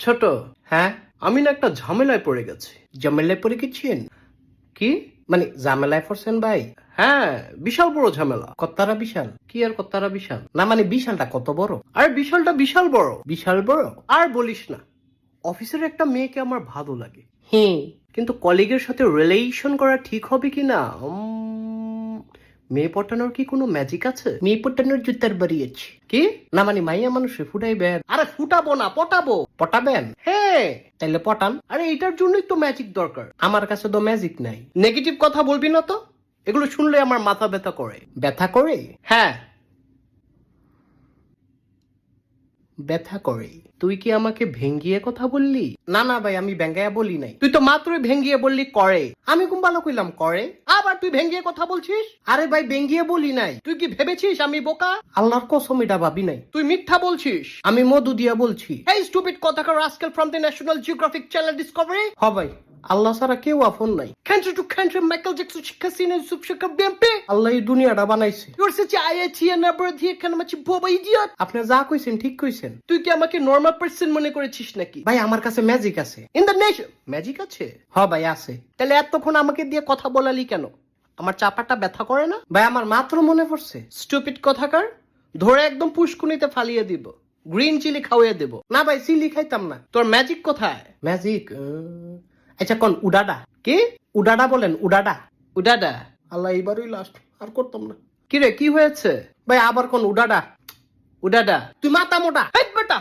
ছোট, হ্যাঁ আমি না একটা ঝামেলায় পড়ে গেছি। ঝামেলায় পড়ে গেছেন? কি মানে ঝামেলায় পড়ছেন ভাই? হ্যাঁ, বিশাল বড় ঝামেলা। কত্তারা বিশাল? কি আর কত্তারা বিশাল? না মানে বিশালটা কত বড়? আরে বিশালটা বিশাল বড়। বিশাল বড়? আর বলিস না, অফিসের একটা মেয়েকে আমার ভালো লাগে। হ্যাঁ, কিন্তু কলিগের সাথে রিলেশন করা ঠিক হবে কিনা? মেয়ে পটানোর কি কোনো ম্যাজিক আছে? মেয়ে পটানোর জুতার বাড়িয়েছি। কি না মানে মাইয়া মানুষে ফুটাইবেন? আরে ফুটাবো না, পটাবো। পটাবেন? হ্যাঁ। তাইলে পটান। আরে এটার জন্যই তো ম্যাজিক দরকার। আমার কাছে তো ম্যাজিক নাই। নেগেটিভ কথা বলবি না তো, এগুলো শুনলে আমার মাথা ব্যথা করে। ব্যথা করে? হ্যাঁ, ব্যথা করে। তুই কি আমাকে ভেঙ্গিয়ে কথা বললি? না না ভাই, আমি ভেঙ্গাইয়া বলি নাই। তুই তো মাত্রই ভেঙ্গিয়ে বললি করে। আমি কোন ভালো কইলাম করে? আবার তুই ভেঙ্গিয়ে কথা বলছিস? আরে ভাই ভেঙ্গিয়ে বলি নাই। তুই কি ভেবেছিস আমি বোকা? আল্লাহর কসম এটা ভাবি নাই। তুই মিথ্যা বলছিস। আমি মধু দিয়া বলছি। এই স্টুপিড কথাকার rascal from the National Geographic channel Discovery. হ ভাই, আল্লাহ ছাড়া কেউ আপন নাই। Country to country Michael Jackson শিক্ষা সিনে ইউসুফ শেখর বিএমপি। আল্লাহ এই দুনিয়াটা বানাইছে। ইউর সাচ আইআইটি এন্ড আবার দিয়ে কেন মাছি বোবা ইডিয়ট। আপনি যা কইছেন ঠিক কইছেন। তুই কি আমাকে নরমাল পারসন মনে করেছিস নাকি? ভাই আমার কাছে ম্যাজিক আছে। ইন দ্য নেশন ম্যাজিক আছে? হ ভাই আছে। তাহলে এতক্ষণ আমাকে দিয়ে কথা বলালি কেন? আমার চাপাটা ব্যথা করে না? ভাই আমার মাত্র মনে পড়ছে। স্টুপিড কথাকার, ধরে একদম পুষ্কুনিতে ফালিয়ে দিব। গ্রিন চিলি খাওয়াইয়ে দেব। না ভাই চিলি খাইতাম না। তোর ম্যাজিক কোথায়? ম্যাজিক আচ্ছা কোন উডাডা? কি উডাডা বলেন? উডাডা? উডাডা? আল্লাহ এইবারই লাস্ট, আর করতাম না। কি রে কি হয়েছে? ভাই আবার কোন উডাডা? উডাডা? তুই মাথা মোটা। হেট বেটা।